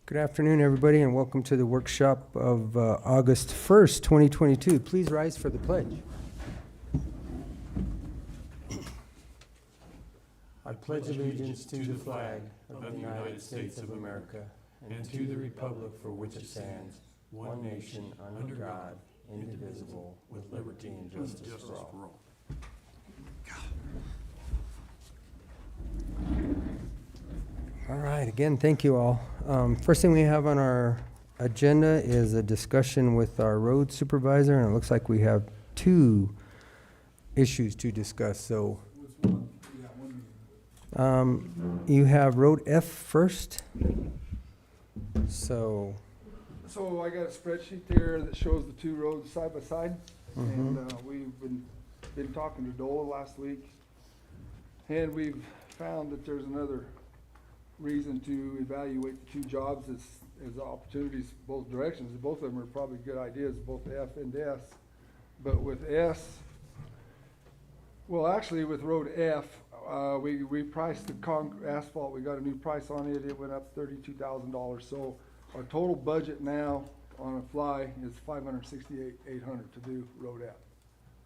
Good afternoon, everybody, and welcome to the workshop of August 1st, 2022. Please rise for the pledge. I pledge allegiance to the flag of the United States of America and to the republic for which it stands, one nation, under God, indivisible, with liberty and justice for all. All right, again, thank you all. First thing we have on our agenda is a discussion with our road supervisor, and it looks like we have two issues to discuss. So you have Road F first. So I got a spreadsheet there that shows the two roads side by side, and we've been talking to Dola last week, and we've found that there's another reason to evaluate the two jobs as opportunities both directions. Both of them are probably good ideas, both F and S. But with S, well, actually with Road F, we priced the asphalt. We got a new price on it. It went up $32,000. So our total budget now on a fly is $568,800 to do Road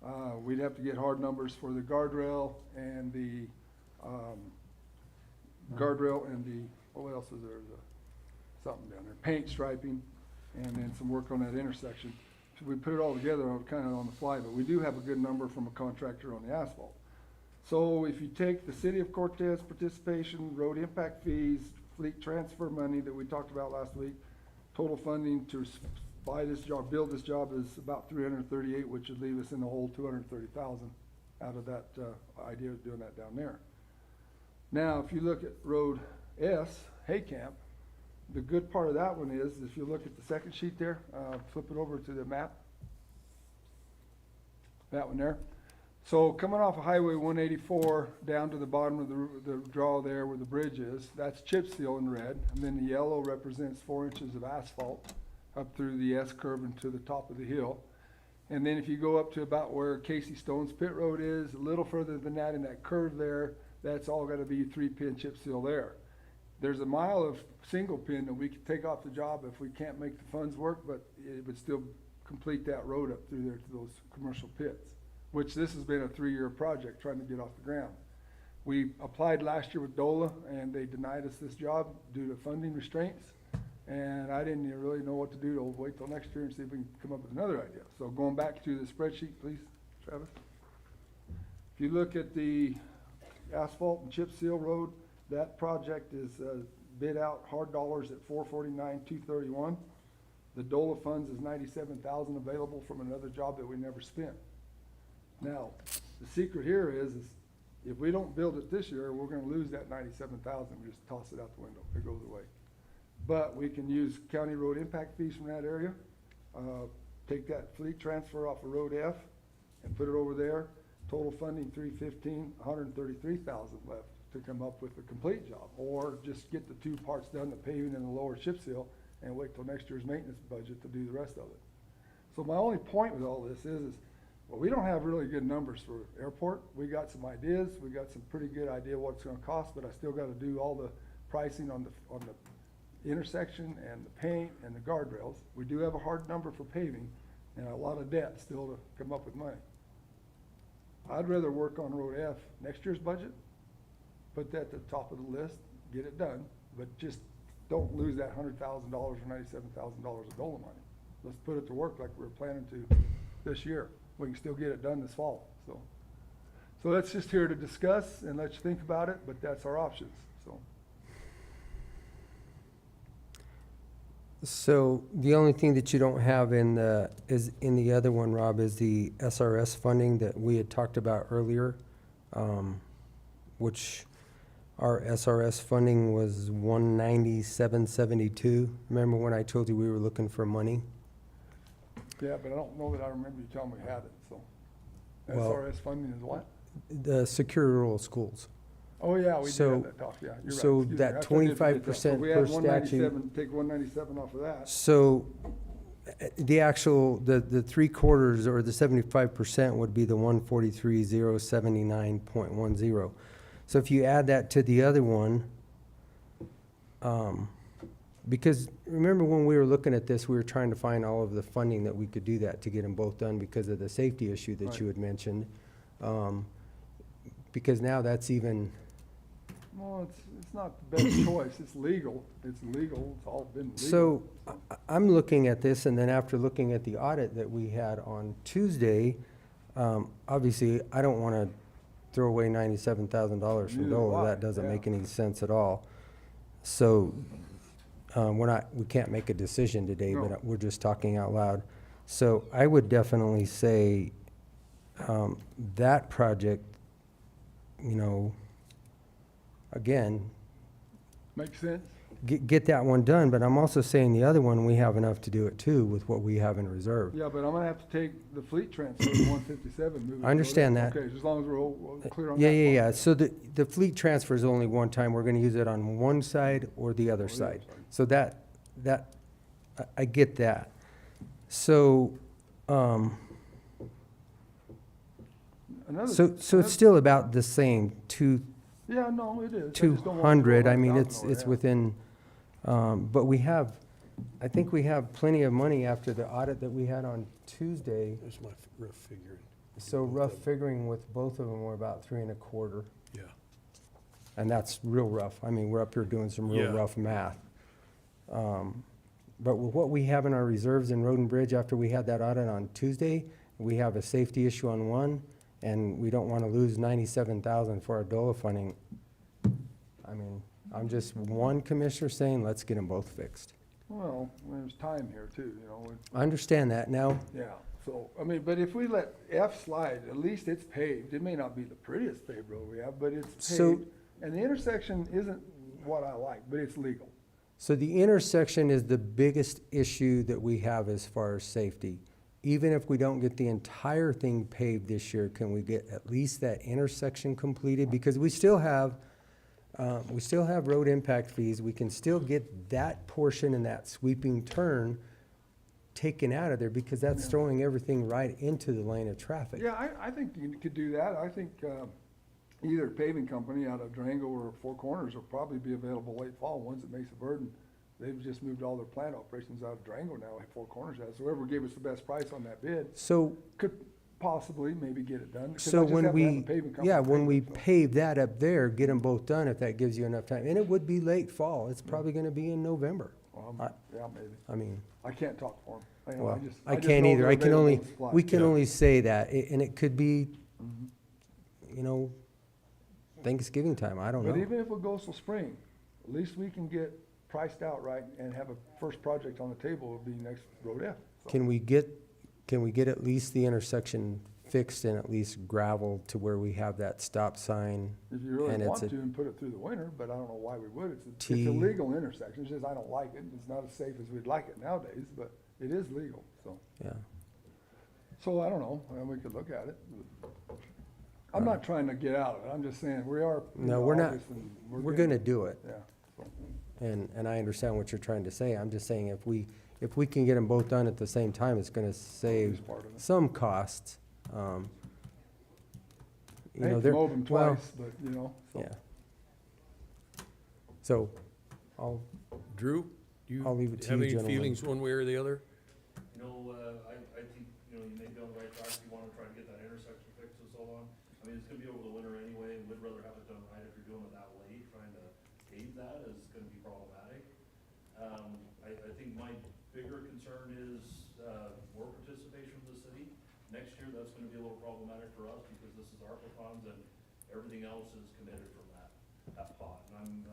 F. We'd have to get hard numbers for the guardrail and the what else is there? Something down there, paint striping, and then some work on that intersection. So we put it all together kind of on the fly, but we do have a good number from a contractor on the asphalt. So if you take the City of Cortez participation, road impact fees, fleet transfer money that we talked about last week, total funding to buy this job, build this job is about $338,000, which would leave us in the hole $230,000 out of that idea of doing that down there. Now, if you look at Road S, Haycamp, the good part of that one is, if you look at the second sheet there, flip it over to the map. That one there. So coming off of Highway 184 down to the bottom of the draw there where the bridge is, that's chip seal in red. And then the yellow represents 4 inches of asphalt up through the S curve and to the top of the hill. And then if you go up to about where Casey Stone's pit road is, a little further than that in that curve there, that's all got to be 3-pin chip seal there. There's a mile of single pin that we could take off the job if we can't make the funds work, but it would still complete that road up through there to those commercial pits, which this has been a 3-year project trying to get off the ground. We applied last year with DOLA and they denied us this job due to funding restraints. And I didn't really know what to do to wait till next year and see if we can come up with another idea. So going back to the spreadsheet, please, Travis. If you look at the asphalt and chip seal road, that project is bid out hard dollars at $449,231. The DOLA funds is $97,000 available from another job that we never spent. Now, the secret here is if we don't build it this year, we're going to lose that $97,000. We just toss it out the window. It goes away. But we can use county road impact fees from that area, take that fleet transfer off of Road F and put it over there. Total funding $315,000, $133,000 left to come up with a complete job, or just get the two parts done, the paving and the lower chip seal, and wait till next year's maintenance budget to do the rest of it. So my only point with all this is well, we don't have really good numbers for airport. We got some ideas, we got some pretty good idea what it's going to cost, but I still got to do all the pricing on the intersection and the paint and the guardrails. We do have a hard number for paving and a lot of debt still to come up with money. I'd rather work on Road F next year's budget, put that at the top of the list, get it done, but just don't lose that $100,000 or $97,000 of DOLA money. Let's put it to work like we were planning to this year. We can still get it done this fall. So that's just here to discuss and let you think about it, but that's our options. So the only thing that you don't have in the other one, Rob, is the SRS funding that we had talked about earlier, which our SRS funding was $197.72. Remember when I told you we were looking for money? Yeah, but I don't know that I remember you telling me we had it. So well, SRS funding is what? The secure rural schools. Oh yeah, we did have that talk. Yeah, you're so right. that 25% per statute. Take 197 off of that. So the actual the 3/4 or the 75% would be the 143,079.10. So if you add that to the other one, Because remember when we were looking at this, we were trying to find all of the funding that we could do that to get them both done because of the safety issue that Right. you had mentioned. Because now that's even, Well, it's not the best choice. It's legal. It's legal. It's all been legal. so I'm looking at this, and then after looking at the audit that we had on Tuesday, obviously, I don't want to throw away $97,000 from Neither do DOLA. I, That doesn't yeah. make any sense at all. So we can't make a decision today, No. but we're just talking out loud. So I would definitely say that project, you know, again, Makes sense? get that one done, but I'm also saying the other one, we have enough to do it too with what we have in reserve. Yeah, but I'm gonna have to take the fleet transfer to 157, move it. I understand that. Okay, as long as we're all clear on that. Yeah, yeah, part. yeah. So the fleet transfer is only one time. We're gonna use it on one side or the other Or the other side. side. So I get that. So, Another- so another- it's still about the same, Yeah, no, it is. I just two don't want to hundred. throw I mean, 100,000 it's over, yeah. within, but I think we have plenty of money after the audit that we had on Tuesday. That's my rough figure. So rough figuring with both of them, we're about 3.25. Yeah. And that's real rough. I mean, we're up here doing some real Yeah. rough math. But with what we have in our reserves in Road and Bridge after we had that audit on Tuesday, we have a safety issue on one, and we don't want to lose 97,000 for our DOLA funding. I mean, I'm just one commissioner saying, let's get them both fixed. Well, there's time here too, you know. I understand that now. Yeah, so, I mean, but if we let F slide, at least it's paved. It may not be the prettiest paved road we have, but it's So- paved. And the intersection isn't what I like, but it's legal. So the intersection is the biggest issue that we have as far as safety. Even if we don't get the entire thing paved this year, can we get at least that intersection completed? Because we still have road impact fees. We can still get that portion and that sweeping turn taken out of there because that's Yeah. throwing everything right into the lane of traffic. Yeah, I think you could do that. I think, either paving company out of Durango or Four Corners will probably be available late fall, ones that Mesa Verde. They've just moved all their plant operations out of Durango now, like Four Corners has. So whoever gave us the best price on that bid So, could possibly maybe get it done. 'Cause I so just when have to have we, the paving company yeah, when pave we it, so. pave that up there, get them both done if that gives you enough time. And it would be late fall. It's probably gonna be in November. Well, I- yeah, maybe. I mean, I can't talk for them. I know, well, just I just can't know either. they're I can available only, to supply. we can Yeah. only say that, and it could be, Mhm. you know, Thanksgiving time, I don't But know. even if it goes till spring, at least we can get priced out right and have a first project on the table would be next Road F. So, Can we get at least the intersection fixed and at least gravel to where we have that stop sign? If you really and want it's to a and put it through the winter, but I don't know why we would. It's T- a legal intersection. It's just I don't like it. It's not as safe as we'd like it nowadays, but it is legal, so. Yeah, So I don't know, we could look at it. I'm not trying to get out of it, I'm just saying, we are. you No, know, we're not. August and we're gonna do it, Yeah, so, and I understand what you're trying to say. I'm just saying if we can get them both done at the same time, it's gonna at save least part of it. some costs. You I know, hate to there, mow them well, twice, but, you know, so. yeah. So, I'll Drew, you I'll leave it to have you, any gentlemen. feelings one way or the other? You know, I think, you know, you may be on the right track, you wanna try to get that intersection fixed and so on. I mean, it's gonna be over the winter anyway, and we'd rather have it done right. If you're doing it that late, trying to pave that is gonna be problematic. I think my bigger concern is, more participation from the city. Next year, that's gonna be a little problematic for us, because this is ARPA funds, and everything else is committed from that pot. And I'm,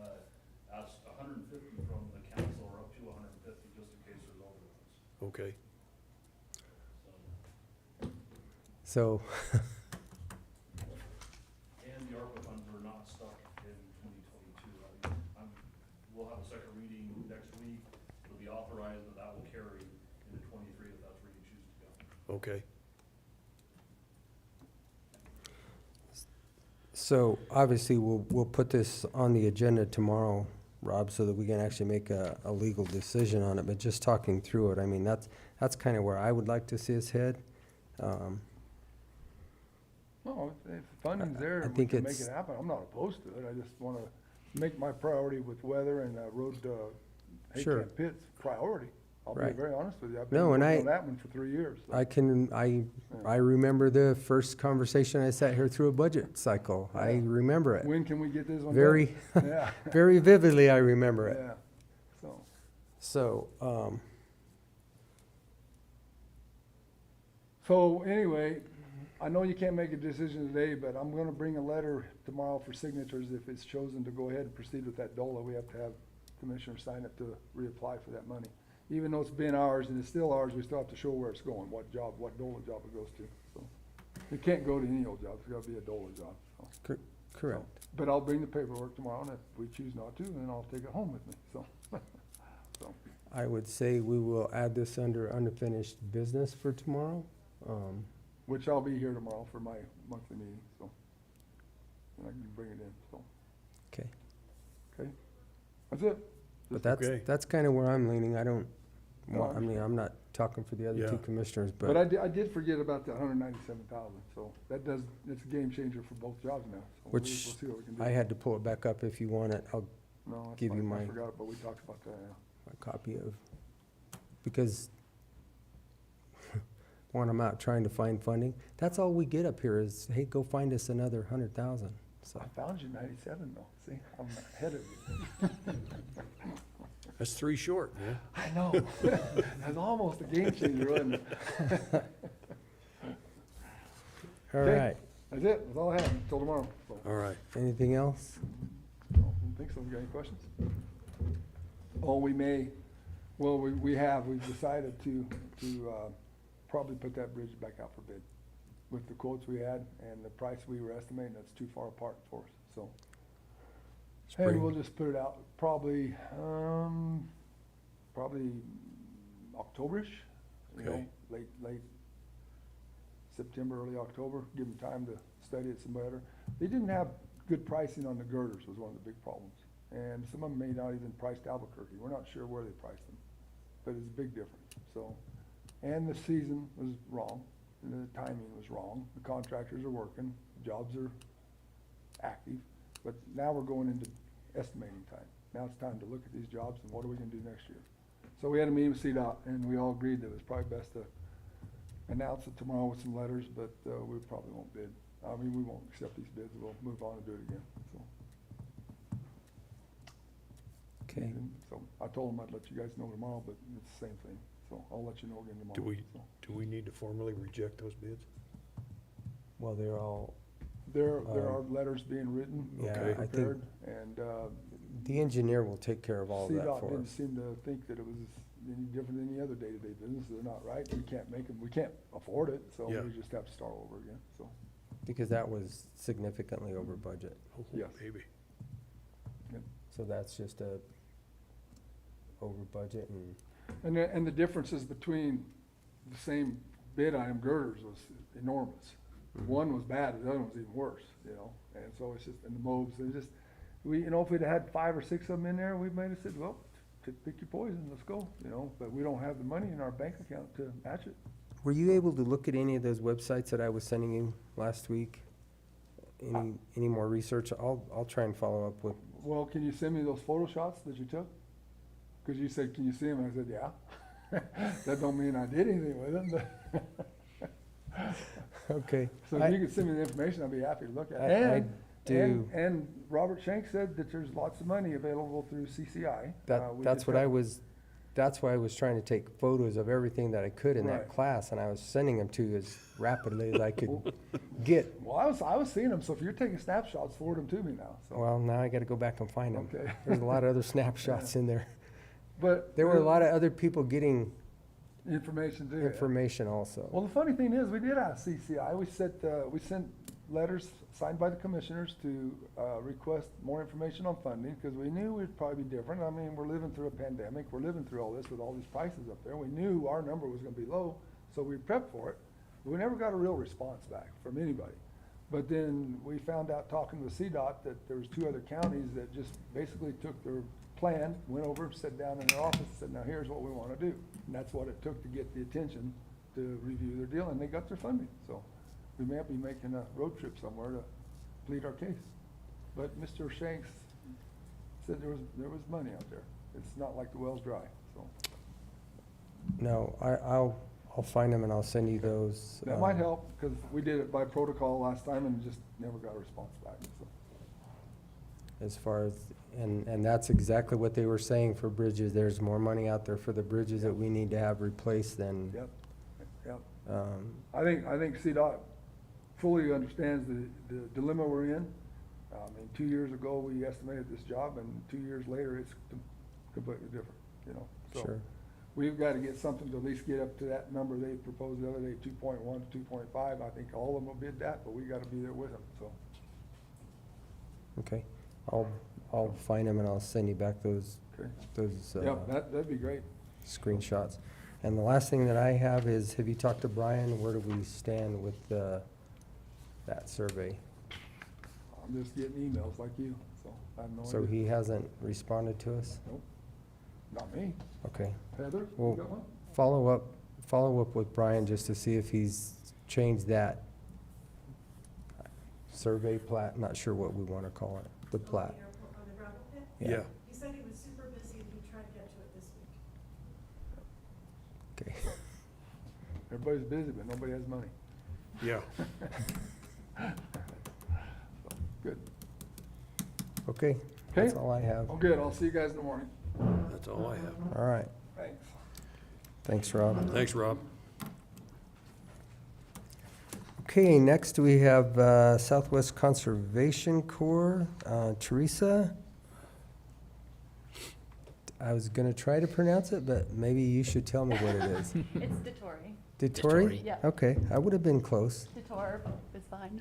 asked 150 from the council, or up to 150, just in case there's overruns. Okay. so, And the ARPA funds are not stuck in 2022. We'll have a second reading next week. It'll be authorized, and that will carry into 23 if that's where you choose to go. Okay. so obviously we'll put this on the agenda tomorrow, Rob, so that we can actually make a legal decision on it. But just talking through it, I mean, that's kind of where I would like to see us head. No, if funding's there, I and we think can make it's- it happen, I'm not opposed to it. I just wanna make my priority with weather and, road, Sure. Haycamp Pit's priority. I'll be Right. very honest with you. I've No, been and working on that one for 3 years. so. I remember the first conversation I sat here through a budget cycle. I Yeah. remember it. When can we get this one done? Very, Yeah, very vividly, I remember it. yeah, so. So, So anyway, I know you can't make a decision today, but I'm gonna bring a letter tomorrow for signatures. If it's chosen to go ahead and proceed with that DOLA, we have to have commissioners sign it to reapply for that money. Even though it's been ours and it's still ours, we still have to show where it's going, what job, what DOLA job it goes to, so. It can't go to any old job, it's gotta be a DOLA job, so. correct. But I'll bring the paperwork tomorrow, and if we choose not to, then I'll take it home with me, so. So, I would say we will add this under unfinished business for tomorrow. which I'll be here tomorrow for my monthly meeting, so. And I can bring it in, so, Okay. okay? That's it. But that's, Okay. that's kind of where I'm leaning. I don't, No, I I mean, I'm not talking for the other Yeah. two commissioners, But I did forget about the 197,000, so it's a game changer for both jobs now. So we'll Which see what we can do. I had to pull it back up. If you want it, I'll No, that's give you fine. I my- forgot, but we talked about that, yeah. a copy of, because when I'm out trying to find funding, that's all we get up here is, hey, go find us another 100,000. So, I found you 97 though, see, I'm ahead of you. That's 3 short, man. I know, that's almost a game changer, wasn't it? all Okay. right. That's it, that's all I have, until tomorrow. So, All right. Anything else? I don't think so, you got any questions? Oh, we may, well, we've decided to probably put that bridge back out for bid. With the quotes we had and the price we were estimating, that's too far apart for us, so. And Spring. we'll just put it out probably Octoberish, you know, Okay. late September, early October, give them time to study it some better. They didn't have good pricing on the girders was one of the big problems. And some of them may not even priced Albuquerque. We're not sure where they priced them, but it's a big difference, so. And the season was wrong, and the timing was wrong. The contractors are working, jobs are active, but now we're going into estimating time. Now it's time to look at these jobs and what are we gonna do next year? So we had a meeting with CDOT, and we all agreed that it was probably best to announce it tomorrow with some letters, but we probably won't bid. I mean, we won't accept these bids, we'll move on and do it again, so. Okay. And so I told them I'd let you guys know tomorrow, but it's the same thing, so I'll let you know again tomorrow. so. Do we need to formally reject those bids? Well, they're all, There are letters being written, Yeah, Okay. I think prepared, and the engineer will take care of all of that CDOT for didn't us. seem to think that it was any different than any other day-to-day business. They're not right. We can't make them, we can't afford it, so Yeah. we just have to start over again, so. Because that was significantly over budget. Oh, Yes. Maybe. So that's just a over budget and, And the differences between the same bid item girders was enormous. One was bad, the other one was even worse, you know, and so it's just, and the mobs, they just, you know, if we'd had 5 or 6 of them in there, we might have said, well, pick your poison, let's go, you know, but we don't have the money in our bank account to match it. were you able to look at any of those websites that I was sending you last week? Any more research? I'll try and follow up with, Well, can you send me those photoshots that you took? Cause you said, can you see them? I said, yeah. That don't mean I did anything with them, but. okay. So if you could send me the information, I'd be happy to look at it. I And- do. And Robert Shank said that there's lots of money available through CCI. We That's just what I have- was, that's why I was trying to take photos of everything that I could in that Right. class, and I was sending them to you as rapidly as I could get. Well, I was seeing them, so if you're taking snapshots, forward them to me now, so. Well, now I gotta go back and find them. Okay. There's a lot of other snapshots in there. But. There were a lot of other people getting Information too. yeah. information also. Well, the funny thing is, we did ask CCI, we sent letters signed by the commissioners to request more information on funding, because we knew we'd probably be different. I mean, we're living through a pandemic, we're living through all this with all these prices up there. We knew our number was gonna be low, so we prepped for it. But we never got a real response back from anybody. But then we found out, talking with CDOT, that there was 2 other counties that just basically took their plan, went over, sat down in their office, and said, now here's what we wanna do. And that's what it took to get the attention to review their deal, and they got their funding, so. We may be making a road trip somewhere to plead our case. But Mr. Shanks said there was money out there, It's not like the well's dry, so. No, I'll find them and I'll send you those. That might help, because we did it by protocol last time and just never got a response back, so. As far as, and that's exactly what they were saying for bridges. There's more money out there for the bridges that we need to have replaced than, Yep, yep. um, I think CDOT fully understands the dilemma we're in. I mean, 2 years ago, we estimated this job, and 2 years later, it's completely different, you know, so. sure. We've got to get something to at least get up to that number they proposed the other day, 2.1, 2.5. I think all of them will bid that, but we got to be there with them, so. Okay, I'll find them and I'll send you back those, Okay. those, Yeah, that'd be great. screenshots. And the last thing that I have is, have you talked to Brian? Where do we stand with, that survey? I'm just getting emails like you, so I have no idea. So he hasn't responded to us? Nope, not me. Okay. Heather, Well, you got one? follow up with Brian just to see if he's changed that survey plat, not sure what we want to call it, the plat. On the gravel pit? Yeah. He said he was super busy and he'd try to get to it this week. Okay. Everybody's busy, but nobody has money. Yeah. So, good. Okay, that's all I have. Oh, good. I'll see you guys in the morning. That's all I have. All right, Thanks. thanks, Rob. Thanks, Rob. Okay, next we have Southwest Conservation Corps, Teresa. I was gonna try to pronounce it, but maybe you should tell me what it is. It's DiTore. DiTore? Yeah. Okay, I would have been close. DiTore is fine.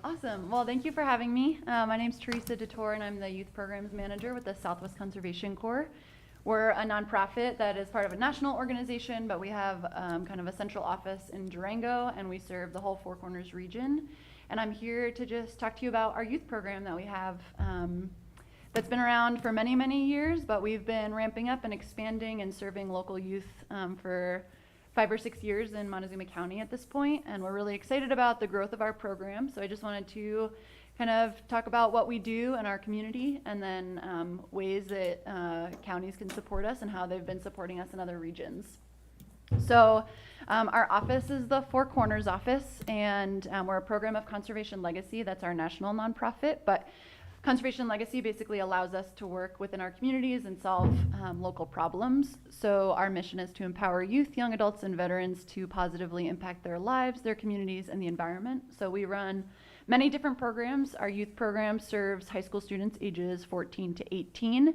Awesome. Well, thank you for having me. My name's Teresa DiTore, and I'm the Youth Programs Manager with the Southwest Conservation Corps. We're a nonprofit that is part of a national organization, but we have kind of a central office in Durango, and we serve the whole Four Corners region. And I'm here to just talk to you about our youth program that we have that's been around for many, many years, but we've been ramping up and expanding and serving local youth for 5 or 6 years in Montezuma County at this point, and we're really excited about the growth of our program. So I just wanted to kind of talk about what we do in our community, and then ways that counties can support us and how they've been supporting us in other regions. So our office is the Four Corners office, and we're a program of Conservation Legacy. That's our national nonprofit, but Conservation Legacy basically allows us to work within our communities and solve local problems. So our mission is to empower youth, young adults, and veterans to positively impact their lives, their communities, and the environment. So we run many different programs. Our youth program serves high school students ages 14 to 18.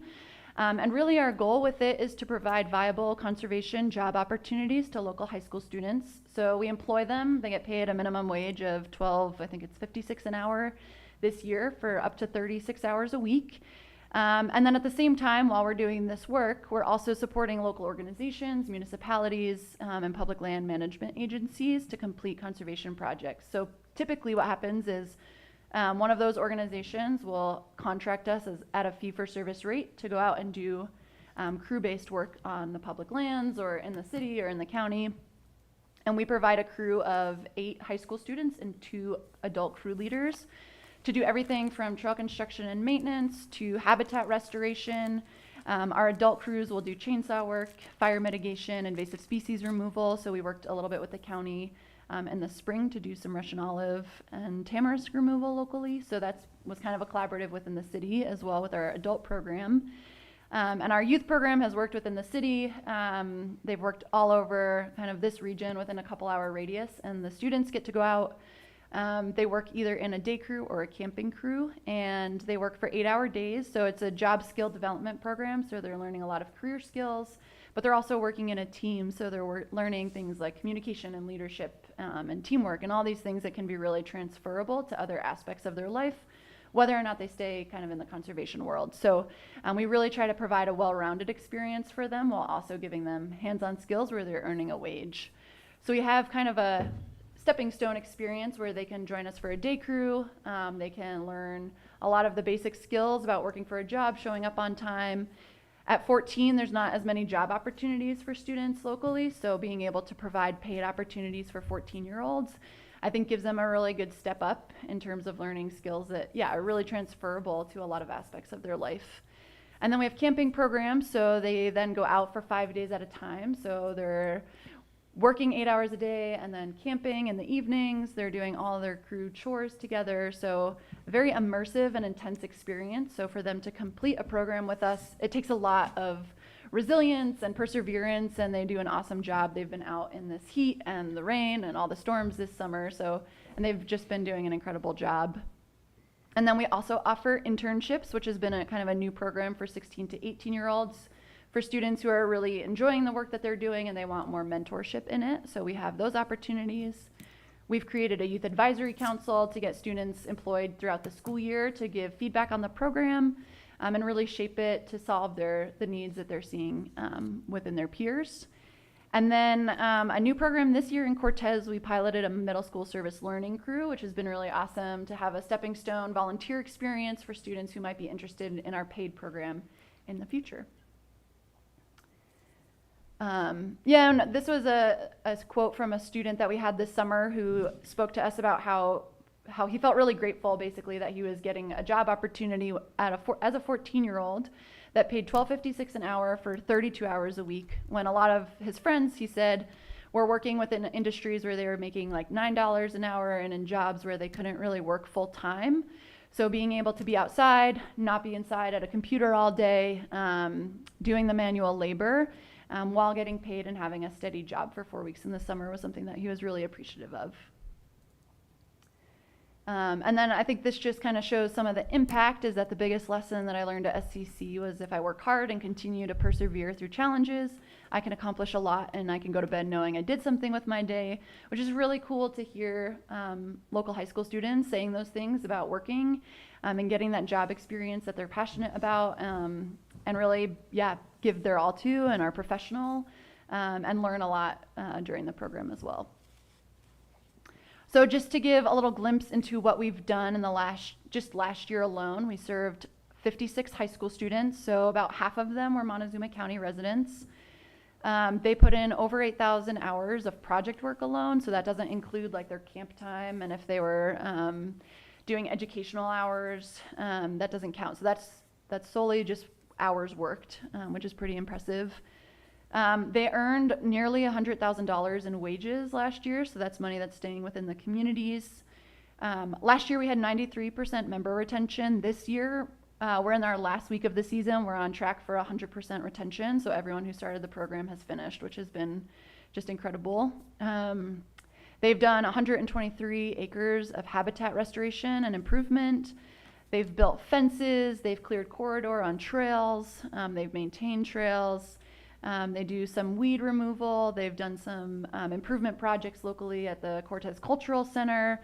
And really our goal with it is to provide viable conservation job opportunities to local high school students. So we employ them. They get paid a minimum wage of 12, I think it's 56 an hour this year for up to 36 hours a week. And then at the same time, while we're doing this work, we're also supporting local organizations, municipalities, and public land management agencies to complete conservation projects. So typically what happens is one of those organizations will contract us at a fee-for-service rate to go out and do crew-based work on the public lands or in the city or in the county. And we provide a crew of 8 high school students and 2 adult crew leaders to do everything from trail construction and maintenance to habitat restoration. Our adult crews will do chainsaw work, fire mitigation, invasive species removal. So we worked a little bit with the county in the spring to do some Russian olive and tamarisk removal locally. So that was kind of a collaborative within the city as well with our adult program. And our youth program has worked within the city. They've worked all over kind of this region within a couple-hour radius, and the students get to go out. They work either in a day crew or a camping crew, and they work for 8-hour days. So it's a job skill development program. So they're learning a lot of career skills, but they're also working in a team. So they're learning things like communication and leadership and teamwork and all these things that can be really transferable to other aspects of their life, whether or not they stay kind of in the conservation world. So we really try to provide a well-rounded experience for them while also giving them hands-on skills where they're earning a wage. So we have kind of a stepping stone experience where they can join us for a day crew. They can learn a lot of the basic skills about working for a job, showing up on time. At 14, there's not as many job opportunities for students locally, so being able to provide paid opportunities for 14-year-olds, I think gives them a really good step up in terms of learning skills that, are really transferable to a lot of aspects of their life. And then we have camping programs, so they then go out for 5 days at a time. So they're working 8 hours a day and then camping in the evenings. They're doing all their crew chores together. So a very immersive and intense experience. So for them to complete a program with us, it takes a lot of resilience and perseverance, and they do an awesome job. They've been out in this heat and the rain and all the storms this summer. And they've just been doing an incredible job. And then we also offer internships, which has been a kind of a new program for 16 to 18-year-olds. For students who are really enjoying the work that they're doing and they want more mentorship in it. So we have those opportunities. We've created a youth advisory council to get students employed throughout the school year to give feedback on the program and really shape it to solve the needs that they're seeing within their peers. And then a new program this year in Cortez, we piloted a middle school service learning crew, which has been really awesome to have a stepping stone volunteer experience for students who might be interested in our paid program in the future. And this was a quote from a student that we had this summer who spoke to us about how he felt really grateful, basically, that he was getting a job opportunity as a 14-year-old that paid $12.56 an hour for 32 hours a week, when a lot of his friends, he said, were working within industries where they were making like $9 an hour and in jobs where they couldn't really work full time. So being able to be outside, not be inside at a computer all day, doing the manual labor, while getting paid and having a steady job for 4 weeks in the summer was something that he was really appreciative of. And then I think this just kind of shows some of the impact, is that the biggest lesson that I learned at SCC was if I work hard and continue to persevere through challenges, I can accomplish a lot and I can go to bed knowing I did something with my day, which is really cool to hear local high school students saying those things about working and getting that job experience that they're passionate about, and really, give their all to and are professional and learn a lot during the program as well. So just to give a little glimpse into what we've done in the last year alone, we served 56 high school students, so about half of them were Montezuma County residents. They put in over 8,000 hours of project work alone, so that doesn't include like their camp time, and if they were doing educational hours, that doesn't count. So that's solely just hours worked, which is pretty impressive. They earned nearly $100,000 in wages last year, so that's money that's staying within the communities. Last year we had 93% member retention. This year, we're in our last week of the season. We're on track for 100% retention, so everyone who started the program has finished, which has been just incredible. They've done 123 acres of habitat restoration and improvement. They've built fences, they've cleared corridor on trails, they've maintained trails. They do some weed removal. They've done some improvement projects locally at the Cortez Cultural Center.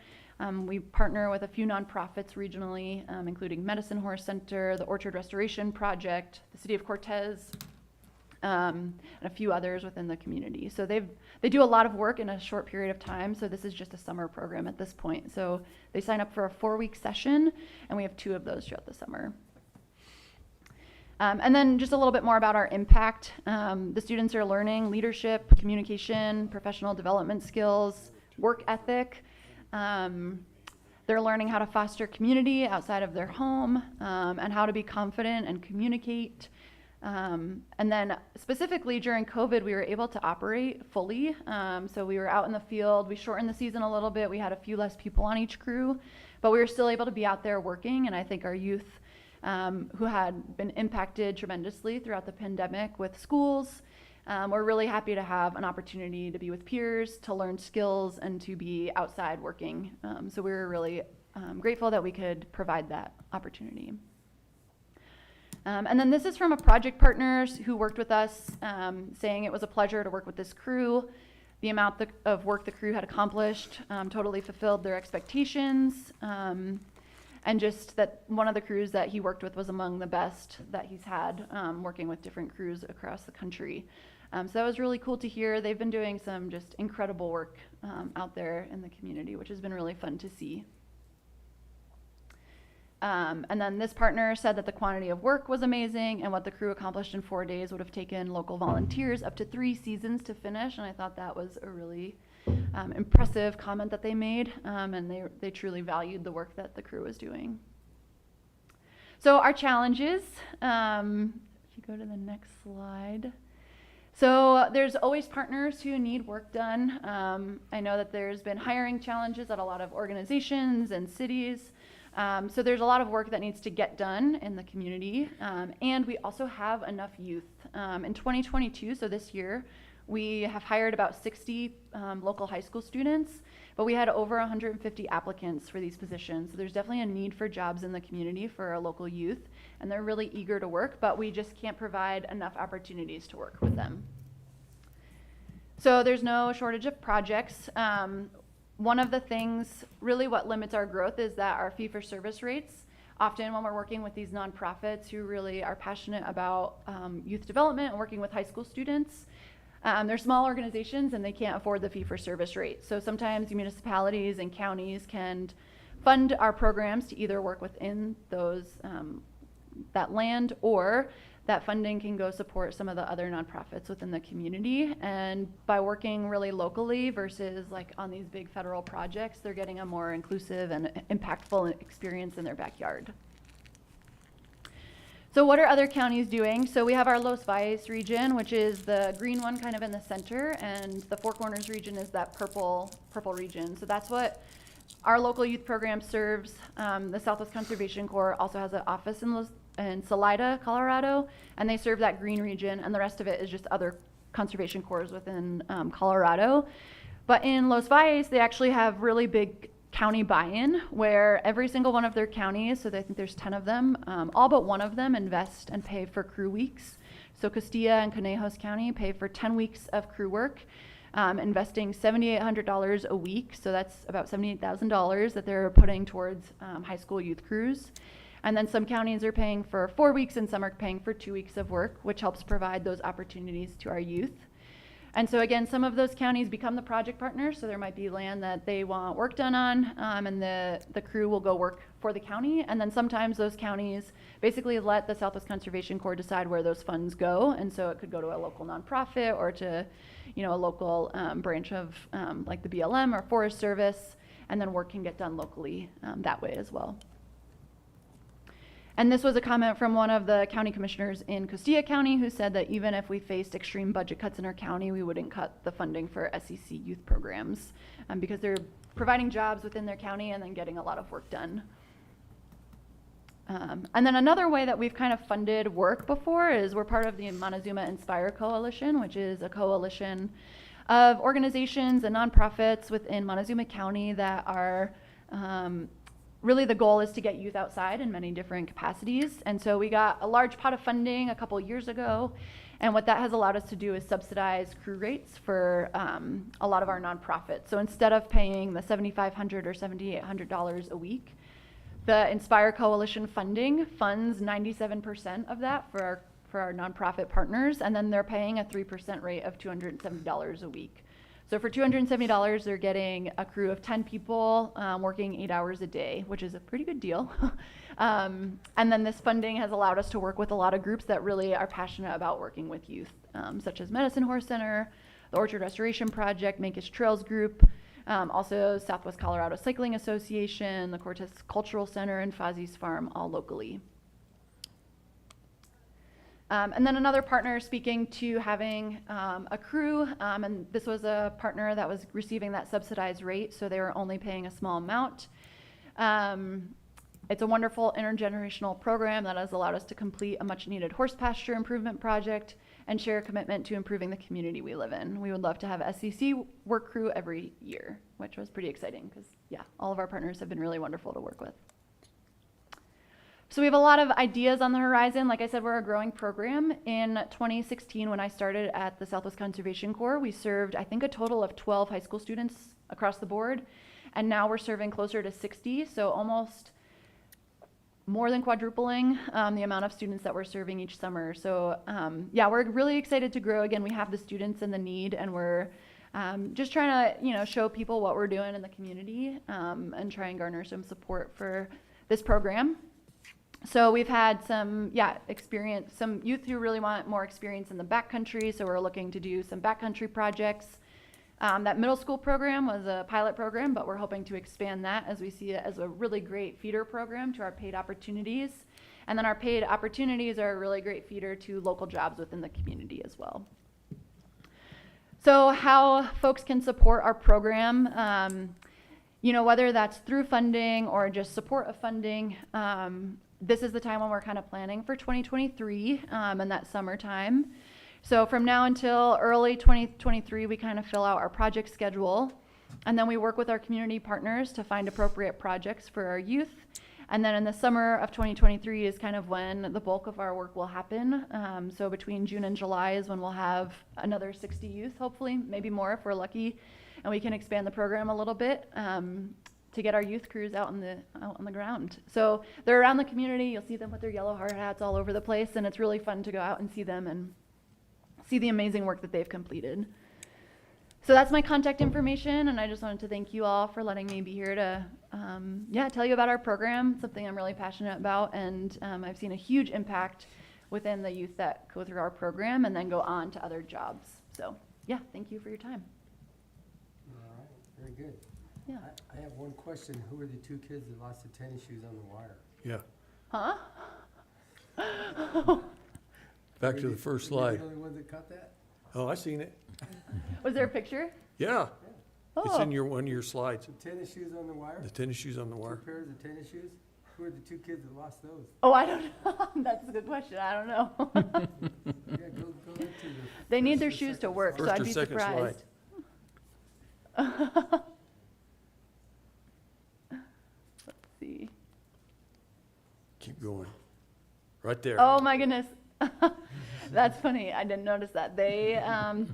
We partner with a few nonprofits regionally, including Medicine Horse Center, the Orchard Restoration Project, the City of Cortez, and a few others within the community. So they do a lot of work in a short period of time. So this is just a summer program at this point. So they sign up for a 4-week session, and we have 2 of those throughout the summer. And then just a little bit more about our impact. The students are learning leadership, communication, professional development skills, work ethic. They're learning how to foster community outside of their home, and how to be confident and communicate. And then specifically during COVID, we were able to operate fully. So we were out in the field. We shortened the season a little bit. We had a few less people on each crew, but we were still able to be out there working. And I think our youth, who had been impacted tremendously throughout the pandemic with schools, we're really happy to have an opportunity to be with peers, to learn skills, and to be outside working. So we were really grateful that we could provide that opportunity. And then this is from a project partner who worked with us, saying it was a pleasure to work with this crew. The amount of work the crew had accomplished totally fulfilled their expectations. And just that one of the crews that he worked with was among the best that he's had, working with different crews across the country. So that was really cool to hear. They've been doing some just incredible work out there in the community, which has been really fun to see. And then this partner said that the quantity of work was amazing, and what the crew accomplished in 4 days would have taken local volunteers up to 3 seasons to finish. And I thought that was a really impressive comment that they made, and they truly valued the work that the crew was doing. So our challenges, if you go to the next slide. So there's always partners who need work done. I know that there's been hiring challenges at a lot of organizations and cities. So there's a lot of work that needs to get done in the community. And we also have enough youth. In 2022, so this year, we have hired about 60 local high school students, but we had over 150 applicants for these positions. So there's definitely a need for jobs in the community for our local youth, and they're really eager to work, but we just can't provide enough opportunities to work with them. So there's no shortage of projects. One of the things, really what limits our growth is that our fee-for-service rates. Often when we're working with these nonprofits who really are passionate about youth development and working with high school students, they're small organizations and they can't afford the fee-for-service rate. So sometimes municipalities and counties can fund our programs to either work within those that land, or that funding can go support some of the other nonprofits within the community. And by working really locally versus like on these big federal projects, they're getting a more inclusive and impactful experience in their backyard. So what are other counties doing? So we have our Los Valles region, which is the green one kind of in the center, and the Four Corners region is that purple region. So that's what our local youth program serves. The Southwest Conservation Corps also has an office in Salida, Colorado, and they serve that green region, and the rest of it is just other conservation corps within Colorado. But in Los Valles, they actually have really big county buy-in, where every single one of their counties, so I think there's 10 of them, all but one of them invest and pay for crew weeks. So Castilla and Conejos County pay for 10 weeks of crew work, investing $7,800 a week, so that's about $78,000 that they're putting towards high school youth crews. And then some counties are paying for 4 weeks and some are paying for 2 weeks of work, which helps provide those opportunities to our youth. And so again, some of those counties become the project partners, so there might be land that they want work done on, and the crew will go work for the county. And then sometimes those counties basically let the Southwest Conservation Corps decide where those funds go, and so it could go to a local nonprofit or to, a local branch of like the BLM or Forest Service, and then work can get done locally that way as well. And this was a comment from one of the county commissioners in Castilla County, who said that even if we faced extreme budget cuts in our county, we wouldn't cut the funding for SEC youth programs because they're providing jobs within their county and then getting a lot of work done. And then another way that we've kind of funded work before is we're part of the Montezuma Inspire Coalition, which is a coalition of organizations and nonprofits within Montezuma County that are really the goal is to get youth outside in many different capacities. And so we got a large pot of funding a couple years ago, and what that has allowed us to do is subsidize crew rates for a lot of our nonprofits. So instead of paying the $7,500 or $7,800 a week, the Inspire Coalition funding funds 97% of that for our nonprofit partners, and then they're paying a 3% rate of $270 a week. So for $270, they're getting a crew of 10 people working 8 hours a day, which is a pretty good deal. And then this funding has allowed us to work with a lot of groups that really are passionate about working with youth, such as Medicine Horse Center, the Orchard Restoration Project, Mancos Trails Group, also Southwest Colorado Cycling Association, the Cortez Cultural Center, and Fozzy's Farm, all locally. And then another partner speaking to having a crew, and this was a partner that was receiving that subsidized rate, so they were only paying a small amount. It's a wonderful intergenerational program that has allowed us to complete a much needed horse pasture improvement project and share a commitment to improving the community we live in. We would love to have SEC work crew every year, which was pretty exciting because, yeah, all of our partners have been really wonderful to work with. So we have a lot of ideas on the horizon. Like I said, we're a growing program. In 2016, when I started at the Southwest Conservation Corps, we served, I think, a total of 12 high school students across the board. And now we're serving closer to 60, so almost more than quadrupling the amount of students that we're serving each summer. So yeah, we're really excited to grow. Again, we have the students and the need, and we're just trying to show people what we're doing in the community and try and garner some support for this program. So we've had some youth who really want more experience in the backcountry, so we're looking to do some backcountry projects. That middle school program was a pilot program, but we're hoping to expand that as we see it as a really great feeder program to our paid opportunities. And then our paid opportunities are a really great feeder to local jobs within the community as well. So how folks can support our program, you know, whether that's through funding or just support of funding, this is the time when we're kind of planning for 2023 and that summertime. So from now until early 2023, we kind of fill out our project schedule, and then we work with our community partners to find appropriate projects for our youth. And then in the summer of 2023 is kind of when the bulk of our work will happen. So between June and July is when we'll have another 60 youth, hopefully, maybe more if we're lucky, and we can expand the program a little bit to get our youth crews out on the ground. So they're around the community. You'll see them with their yellow hard hats all over the place, and it's really fun to go out and see them and see the amazing work that they've completed. So that's my contact information, and I just wanted to thank you all for letting me be here to tell you about our program, something I'm really passionate about, and I've seen a huge impact within the youth that go through our program and then go on to other jobs. So yeah, thank you for your time. All right, very good. Yeah. I have one question. Who are the two kids that lost the tennis shoes on the wire? Yeah. Huh? Back to the first Were you slide. the only one that caught that? Oh, I seen it. Was there a picture? Yeah, it's Oh, in one of your slides. The tennis shoes on the wire? The tennis shoes on the Two wire. pairs of tennis shoes? Who are the two kids that lost those? oh, I don't know. That's a good question. I don't know. Yeah, go into the. They need first their or shoes to second work, so slide. First I'd or be second slide. surprised. Let's see. Keep going. Right there. Oh my goodness. That's funny. I didn't notice that. They,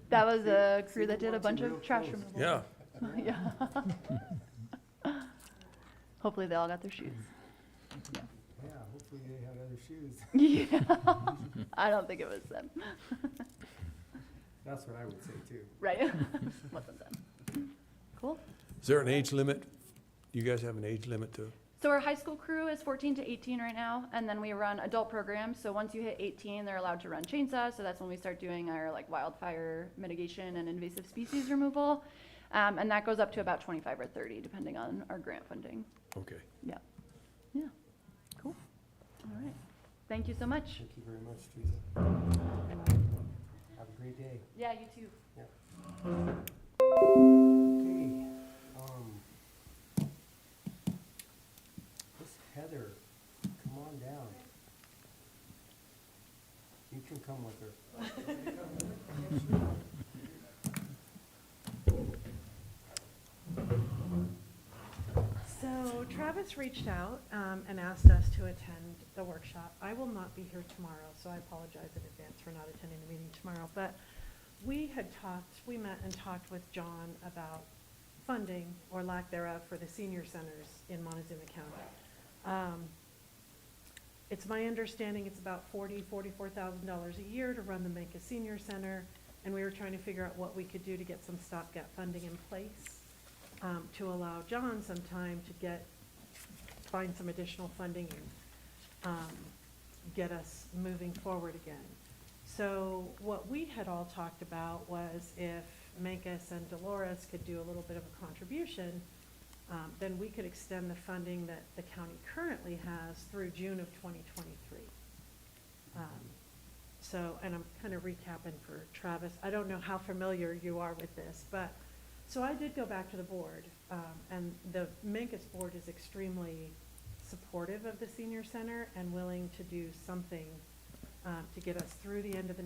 that was a crew that did a bunch of trash removal. Yeah, Yeah. Hopefully they all got their shoes. Yeah, hopefully they had other shoes. Yeah. I don't think it was them. That's what I would say too. Right. Wasn't them. Cool. is there an age limit? You guys have an age limit to, So our high school crew is 14 to 18 right now, and then we run adult programs. So once you hit 18, they're allowed to run chainsaws. So that's when we start doing our like wildfire mitigation and invasive species removal. And that goes up to about 25 or 30, depending on our grant funding. okay. Yeah. Yeah. Cool. All right. Thank you so much. Thank you very much, Teresa. Have a great day. Yeah, you too. Okay, Miss Heather, come on down. You can come with her. So Travis reached out and asked us to attend the workshop. I will not be here tomorrow, so I apologize in advance for not attending the meeting tomorrow. But we met and talked with John about funding or lack thereof for the senior centers in Montezuma County. It's my understanding it's about $44,000 a year to run the Mancos Senior Center, and we were trying to figure out what we could do to get some stopgap funding in place to allow John some time to find some additional funding and get us moving forward again. So what we had all talked about was if Mancos and Dolores could do a little bit of a contribution, then we could extend the funding that the county currently has through June of 2023. So, and I'm kind of recapping for Travis. I don't know how familiar you are with this, but, so I did go back to the board, and the Mancos board is extremely supportive of the senior center and willing to do something to get us through the end of the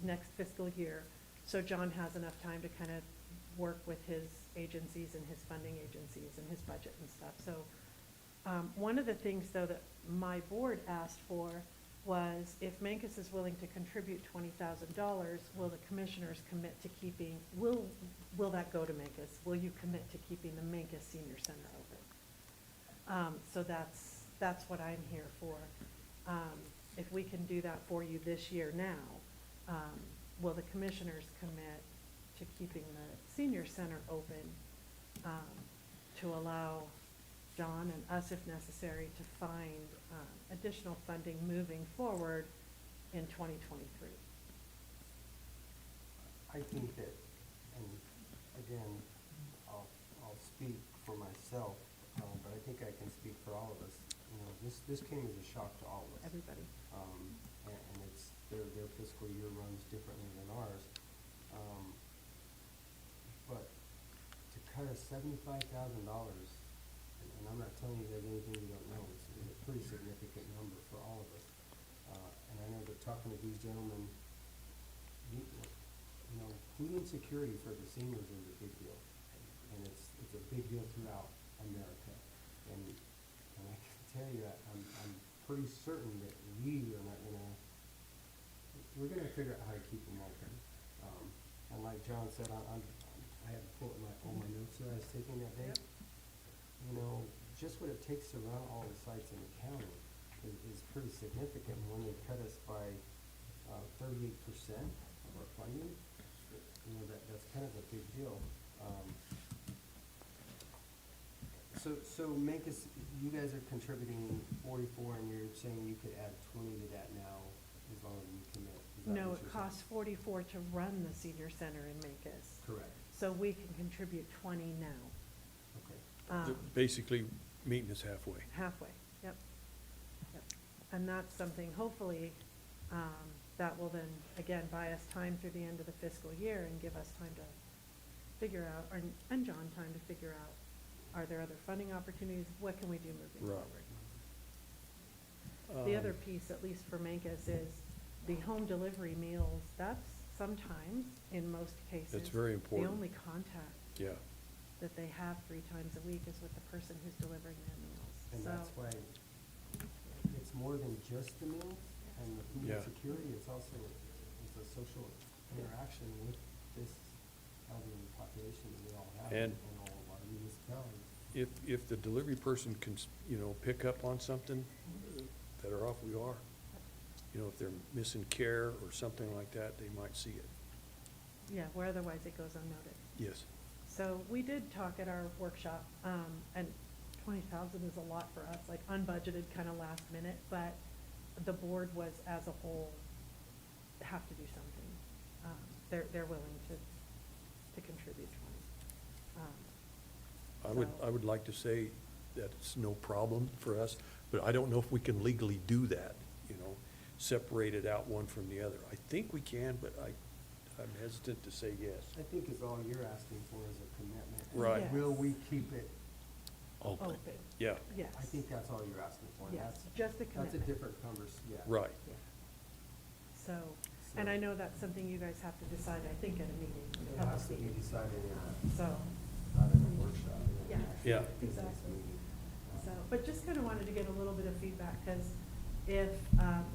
next fiscal year. So John has enough time to kind of work with his agencies and his funding agencies and his budget and stuff. So one of the things though that my board asked for was if Mancos is willing to contribute $20,000, will the commissioners commit to keeping, will that go to Mancos? Will you commit to keeping the Mancos Senior Center open? So that's what I'm here for. If we can do that for you this year now, will the commissioners commit to keeping the senior center open to allow John and us, if necessary, to find additional funding moving forward in 2023? I think that, and again, I'll speak for myself, but I think I can speak for all of us. You know, this came as a shock to all of us. Everybody. And it's, their fiscal year runs differently than ours. But to cut us $75,000, and I'm not telling you guys anything you don't know, it's a pretty significant number for all of us. And I know that talking to these gentlemen, you know, food insecurity for the seniors is a big deal. And it's a big deal throughout America. And I can tell you that I'm pretty certain that we are not we're gonna figure out how to keep them open. And like John said, I had to quote all my notes that I was taking that day. You know, just what it takes to run all the sites in the county is pretty significant. When they cut us by 38% of our funding, you know, that's kind of a big deal. So Mancos, you guys are contributing 44, and you're saying you could add 20 to that now, as long as you commit. Is that No, what it you're saying? costs 44 to run the senior center in Mancos. Correct, So we can contribute 20 now. okay. They're Um, basically meeting us halfway. Halfway, yep. Yep. And that's something, hopefully, that will then, again, buy us time through the end of the fiscal year and give us time to figure out, and John time to figure out, are there other funding opportunities? What can we do moving Right. forward? The other piece, at least for Mancos, is the home delivery meals. That's sometimes, in most cases, That's very important. the only contact Yeah, that they have 3 times a week is with the person who's delivering their meals. And So, that's why it's more than just the meals and the food Yeah. insecurity, it's also, it's a social interaction with this elderly population that we all have in And- all of our municipalities. if the delivery person can, you know, pick up on something, better off we are. You know, if they're missing care or something like that, they might see it. yeah, where otherwise it goes unnoted. Yes. So we did talk at our workshop, and 20,000 is a lot for us, like unbudgeted, kind of last minute, but the board was, as a whole, have to do something. They're willing to contribute 20. I would like to say that it's no problem for us, but I don't know if we can legally do that, you know, separate it out one from the other. I think we can, but I'm hesitant to say yes. I think is all you're asking for is a commitment. Right. Yes. Will we keep it? Open, Yeah, yes. I think that's all you're asking for. and Yes, that's- just the That's a commitment. different conversation, yeah. right. Yeah. So, and I know that's something you guys have to decide, I think, at a meeting. It public has to be meeting. decided in So, not in a workshop. in an Yeah. actual Yeah. business Exactly. meeting. so, but just kind of wanted to get a little bit of feedback, because if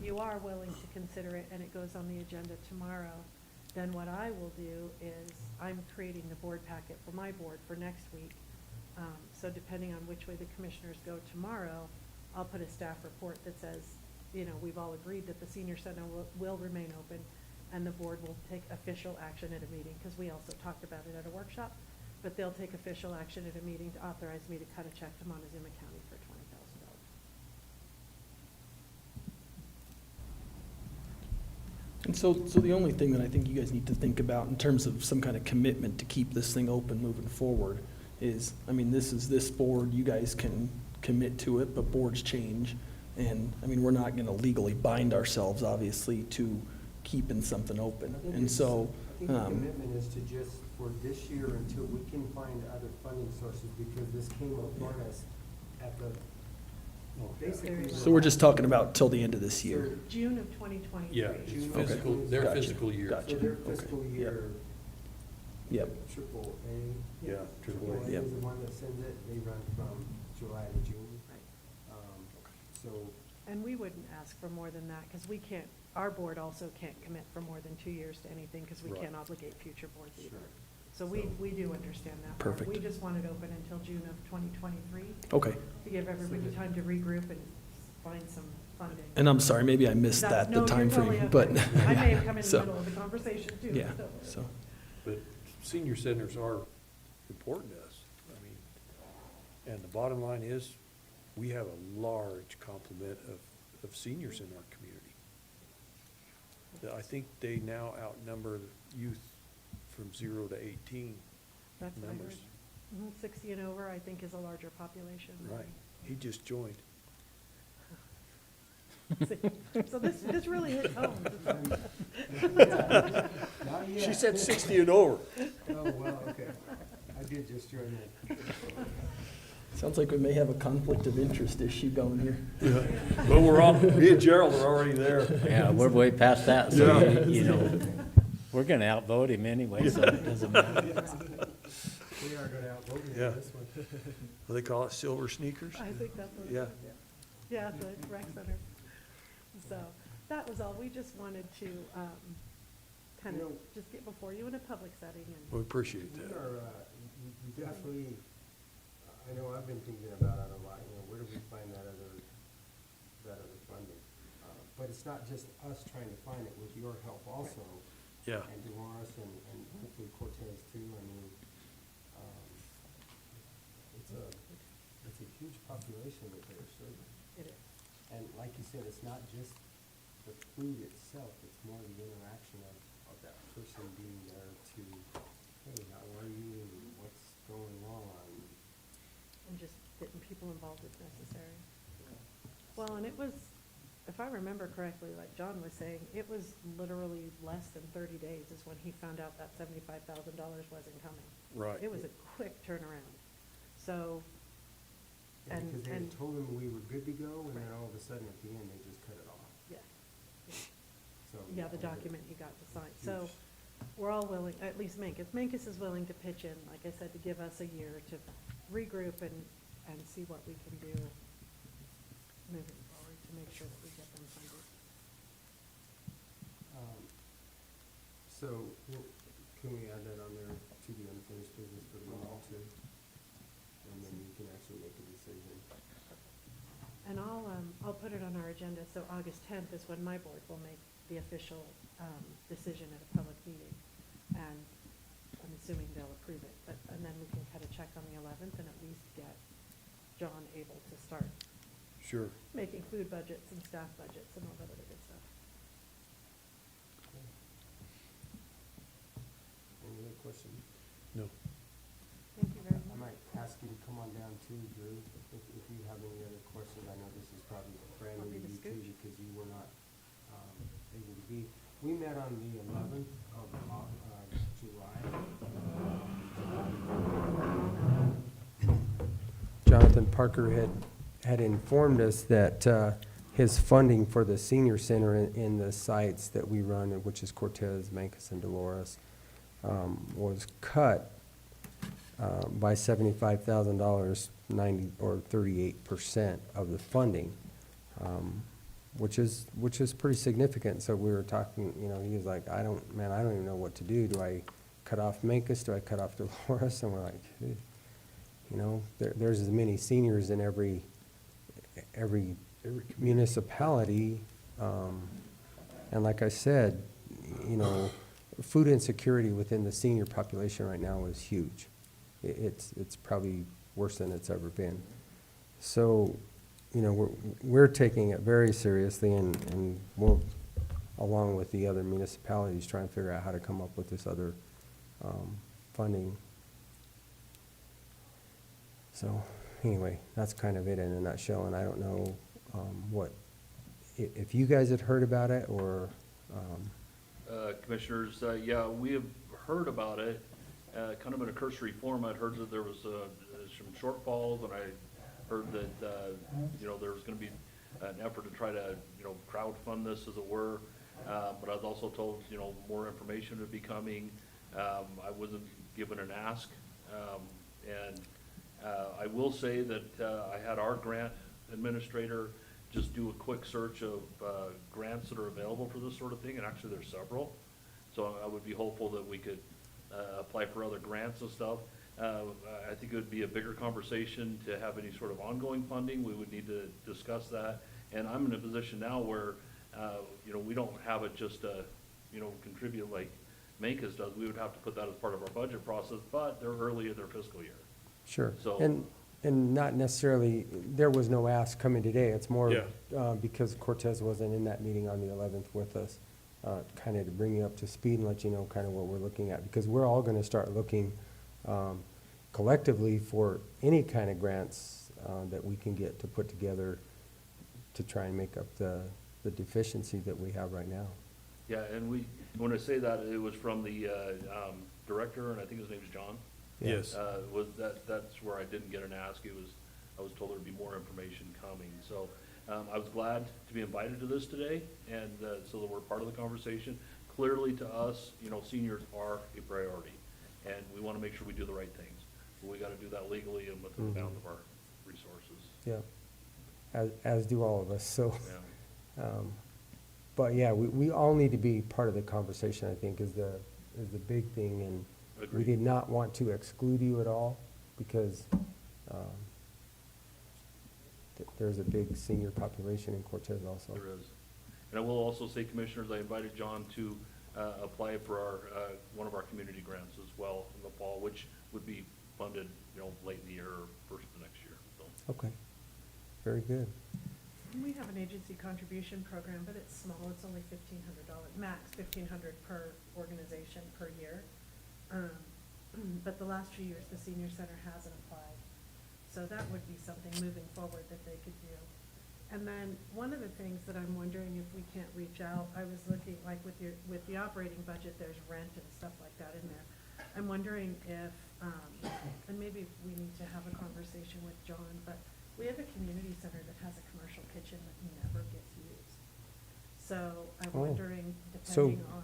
you are willing to consider it and it goes on the agenda tomorrow, then what I will do is, I'm creating the board packet for my board for next week. So depending on which way the commissioners go tomorrow, I'll put a staff report that says, you know, we've all agreed that the senior center will remain open, and the board will take official action at a meeting, because we also talked about it at a workshop, but they'll take official action at a meeting to authorize me to cut a check to Montezuma County for $20,000. And so the only thing that I think you guys need to think about in terms of some kind of commitment to keep this thing open moving forward is, I mean, this is this board, you guys can commit to it, but boards change. And, I mean, we're not gonna legally bind ourselves, obviously, to keeping something open. I think And it's- so, I think the commitment is to just, for this year, until we can find other funding sources, because this came upon us at the, basically. so we're just talking about till the end of this year. June of 2023. Yeah, it's June. physical, their Gotcha. physical year. Gotcha. So their Okay. fiscal Yep. year. Yep. Triple A. Yeah, triple A. Yep. is the one that sends it, they run from July to June. Right. So, And we wouldn't ask for more than that, because we can't, our board also can't commit for more than 2 years to anything, because we Right. can't obligate future boards either. sure. So we do understand that. part. Perfect. We just want it open until June of 2023, Okay. to give everybody time to regroup and find some funding. And I'm sorry, maybe I missed That's- that, the no, you're totally timeframe, but. okay. I may have come in the So, middle of the conversation too. Yeah, so- so, But senior centers are important to us. I mean, and the bottom line is, we have a large complement of seniors in our community. I think they now outnumber youth from 0 to 18 That's what I heard. numbers. 60 and over, I think, is a larger population. Right. He just joined. So this really hits home. Not She yet. said 60 and over. Oh, well, okay. I did just join in. Sounds like we may have a conflict of interest issue going here. Yeah. Well, we're all, me and Gerald are already there. Yeah, we're way past that, so, Yeah. you know, we're gonna outvote him anyway, so it doesn't matter. We are gonna outvote you Yeah. on this one. What do they call it, silver sneakers? I think that's what it Yeah. is, yeah. Yeah, the rec center. So, that was all. We just wanted to, kind You of know- just get before you in a public setting We and, appreciate We that. are, we definitely, I know I've been thinking about it a lot, you know, where do we find that other funding? But it's not just us trying to find it, with your help also. Yeah. And Dolores and hopefully Cortez too, I mean, it's a huge population that they're serving. it is. And like you said, it's not just the food itself, it's more the interaction of that person being there to, hey, how are you, what's going on? And just getting people involved is necessary. Well, and it was, if I remember correctly, like John was saying, it was literally less than 30 days is when he found out that $75,000 wasn't coming. Right. It was a quick turnaround. So, Yeah, And- because they had and- told them we were good to go, and then Right. all of a sudden at the end, they just cut it off, yeah, so. yeah, the document you got to sign. So, we're all willing, at least Mancos is willing to pitch in, like I said, to give us a year to regroup and see what we can do moving forward to make sure that we get them funded. So, can we add that on there to the unfinished business for the moment too? And then you can actually make a decision. And I'll put it on our agenda, so August 10th is when my board will make the official decision at a public meeting. And I'm assuming they'll approve it, but, and then we can cut a check on the 11th and at least get John able to start Sure. making food budgets and staff budgets and all that other good stuff. Any other questions? No. Thank you very I much. might ask you to come on down too, Drew, if you have any other questions. I know this is probably brand Want new me to to you too, scooch? because you were not, able to be. We met on the 11th of, July. Jonathan Parker had informed us that, his funding for the senior center in the sites that we run, which is Cortez, Mancos, and Dolores, was cut by $75,000, 90 or 38% of the funding, which is pretty significant. So we were talking, you know, he was like, I don't even know what to do. Do I cut off Mancos? Do I cut off Dolores? And we're like, "Hey, you know, there's as many seniors in every municipality. And like I said, you know, food insecurity within the senior population right now is huge. It's probably worse than it's ever been. So, you know, we're taking it very seriously, and we'll, along with the other municipalities, try and figure out how to come up with this other funding. So, anyway, that's kind of it in a nutshell, and I don't know if you guys had heard about it, or, Commissioners, yeah, we have heard about it, kind of in a cursory form. I'd heard that there was some shortfalls, and I heard that, you know, there was gonna be an effort to try to, you know, crowdfund this, as it were. But I was also told, you know, more information would be coming. I wasn't given an ask. And I will say that I had our grant administrator just do a quick search of grants that are available for this sort of thing, and actually there's several. So I would be hopeful that we could apply for other grants and stuff. I think it would be a bigger conversation to have any sort of ongoing funding. We would need to discuss that. And I'm in a position now where, you know, we don't have it just, you know, contribute like Mancos does. We would have to put that as part of our budget process, but they're early in their fiscal year. sure. So- And not necessarily, there was no ask coming today. It's more Yeah. because Cortez wasn't in that meeting on the 11th with us, kind of to bring you up to speed and let you know kind of what we're looking at. Because we're all going to start looking collectively for any kind of grants that we can get to put together to try and make up the deficiency that we have right now. Yeah, and when I say that, it was from the, director, and I think his name is John. Yeah. Yes. That's where I didn't get an ask. I was told there'd be more information coming. So, I was glad to be invited to this today, and, so that we're part of the conversation. Clearly to us, seniors are a priority, and we wanna make sure we do the right things. But we gotta do that legally and within the bounds of our resources. Yeah, as do all of us, so. Yeah. But yeah, we all need to be part of the conversation, I think, is the big thing, and we Agreed. did not want to exclude you at all, because, there's a big senior population in Cortez also. There is. And I will also say, Commissioners, I invited John to apply for our, one of our community grants as well in the fall, which would be funded, late in the year or first of the next year, so. Okay, very good. We have an agency contribution program, but it's small, it's only $1,500, max $1,500 per organization per year. But the last few years, the senior center hasn't applied. So that would be something moving forward that they could do. And then, one of the things that I'm wondering if we can't reach out, I was looking, like with the operating budget, there's rent and stuff like that in there. I'm wondering if, and maybe we need to have a conversation with John, but we have a community center that has a commercial kitchen that never gets used. So I'm Oh. wondering, So- depending on,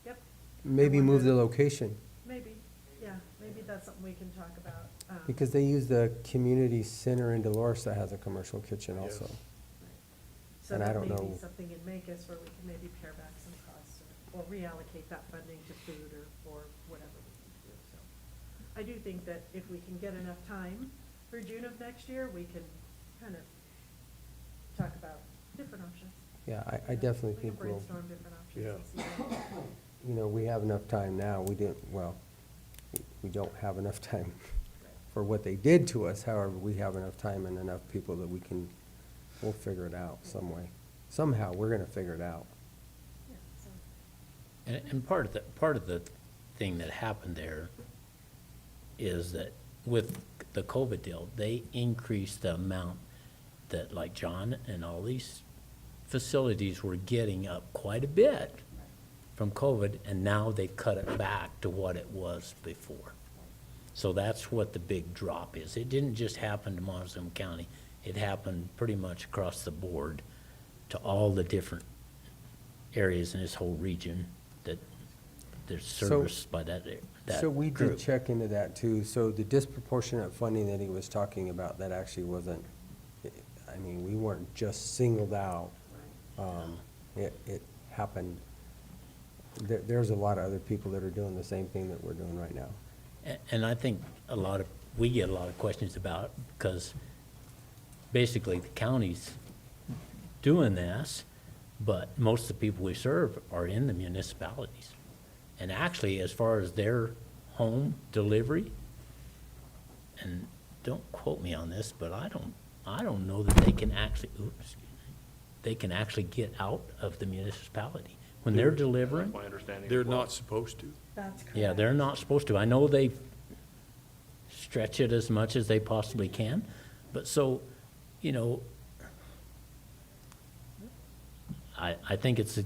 yep, Maybe move the wonder- location, maybe, yeah, maybe that's something we can talk about. because they use the community center in Dolores that has a commercial kitchen Yes. also. So And I that don't may be know- something in Mancos where we can maybe pare back some costs or reallocate that funding to food or whatever we need to do, so. I do think that if we can get enough time for June of next year, we can kind of talk about different options. Yeah, I definitely We can think we'll, brainstorm different options Yeah. and see what. we have enough time now. We don't have enough time for what they did to us. However, we have enough time and enough people that we'll figure it out some way. Somehow, we're gonna figure it out. Yeah, so. And part of the thing that happened there is that with the COVID deal, they increased the amount that, like John and all these facilities were getting up quite a bit from COVID, and now they cut it back to what it was before. So that's what the big drop is. It didn't just happen to Montezuma County. It happened pretty much across the board to all the different areas in this whole region that they're serviced by that So we group. did check into that too. So the disproportionate funding that he was talking about, that actually wasn't, we weren't just singled out. It happened. There's a lot of other people that are doing the same thing that we're doing right now. And I think we get a lot of questions about it, because basically the county's doing this, but most of the people we serve are in the municipalities. And actually, as far as their home delivery, and don't quote me on this, but I don't know that they can actually get out of the municipality. When they're delivering, That's my understanding. They're as well. not supposed to. That's correct. yeah, they're not supposed to. I know they stretch it as much as they possibly can, but so, I think it's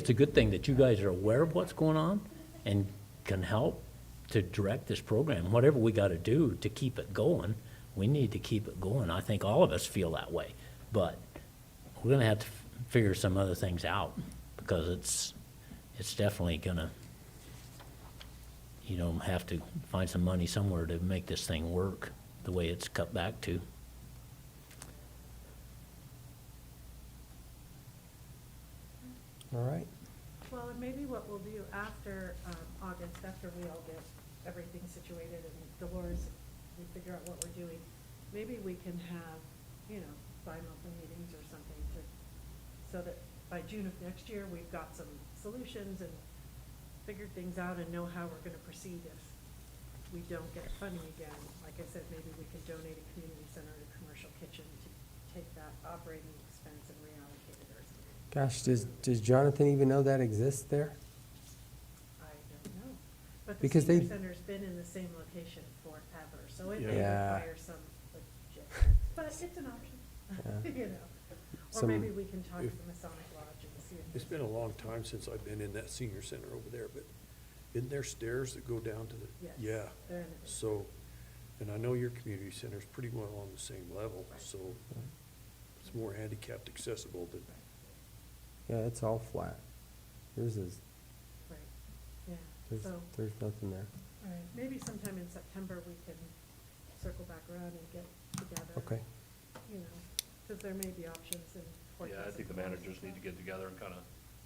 a good thing that you guys are aware of what's going on and can help to direct this program. Whatever we gotta do to keep it going, we need to keep it going. I think all of us feel that way, but we're gonna have to figure some other things out, because it's definitely gonna, have to find some money somewhere to make this thing work the way it's cut back to. All right. Well, and maybe what we'll do after August, after we all get everything situated and Dolores, we figure out what we're doing, maybe we can have, bi-monthly meetings or something so that by June of next year, we've got some solutions and figured things out and know how we're gonna proceed if we don't get funding again. Like I said, maybe we could donate a community center and a commercial kitchen to take that operating expense and reallocate it or something. Gosh, does Jonathan even know that exists there? I don't know. But Because senior they- center's been in the same location forever, so it Yeah. may Yeah. require some legit, but it's an option, Yeah. you know. Or Some- maybe we can talk to if- the Masonic Lodge and see if. It's there's- been a long time since I've been in that senior center over there, but isn't there stairs that go down to the? Yes, Yeah, they're in the so, and I know your community center's pretty well on the same level, Right. so it's more handicapped accessible than, Yeah, it's all flat. Yours is, Right, yeah, there's, so, there's nothing there. all right, maybe sometime in September we can circle back around and get together. Okay, You know, because there may be options in. Fort Yeah, I think the Dix and managers need to get together and kinda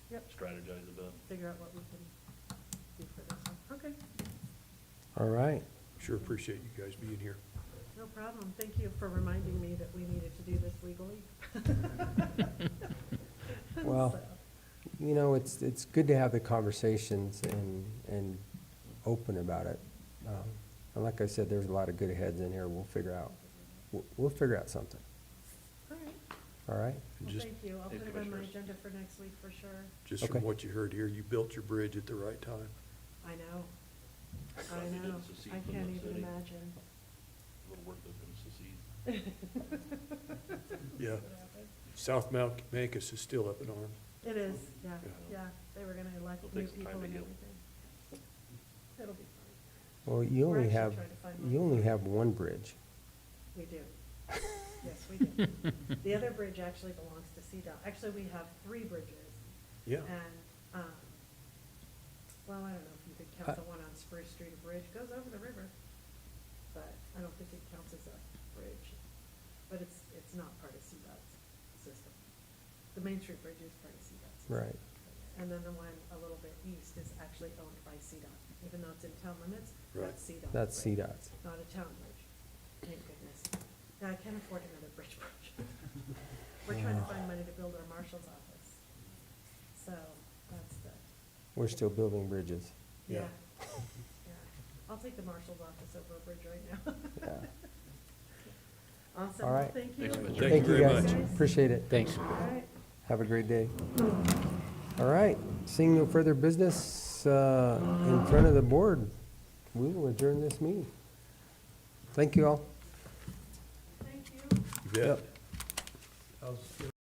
Yep. strategize a bit. Figure out what we can do for this one. Okay, all right. sure appreciate you guys being here. no problem. Thank you for reminding me that we needed to do this legally. Well, So, you know, it's good to have the conversations and open about it. And like I said, there's a lot of good heads in here. We'll figure out something, all right, all right? And well, just, thank you. I'll Thank put you, it on my Commissioners. agenda for next week for sure. just Okay. from what you heard here, you built your bridge at the right time. I know, Glad I you know. didn't secede I from can't the even city. imagine. A little work that's gonna secede. Yeah, South Mount Mancos is still up in arms. It is, yeah, Yeah. yeah. They were gonna elect It'll new take some time people to and heal. everything. It'll be fine. Well, you We're only actually have, trying to find you one. only have one bridge. We do. Yes, we do. The other bridge actually belongs to CDOT. Actually, we have 3 bridges. Yeah, And, well, I don't know if you could count the one on Spruce Street a bridge, goes over the river. But I don't think it counts as a bridge. But it's not part of CDOT's system. The Main Street Bridge is part of CDOT's system. Right. And then the one a little bit east is actually owned by CDOT. Even though it's in town limits, Right. that's CDOT. That's CDOT's. Not a town bridge. Thank goodness. Now, I can't afford another bridge project. We're trying to find money to build our marshal's office. So, that's the, We're still building bridges. yeah. Yeah. Yeah. I'll take the marshal's office over a bridge right now. Yeah. Awesome. All Well, right. thank you. Thanks, Commissioner. Thank Thank you you, very guys. much. Appreciate it. Thanks. All right. Have a great day. All right, seeing no further business in front of the board, we will adjourn this meeting. Thank you all. Thank you. you bet. Yep. How's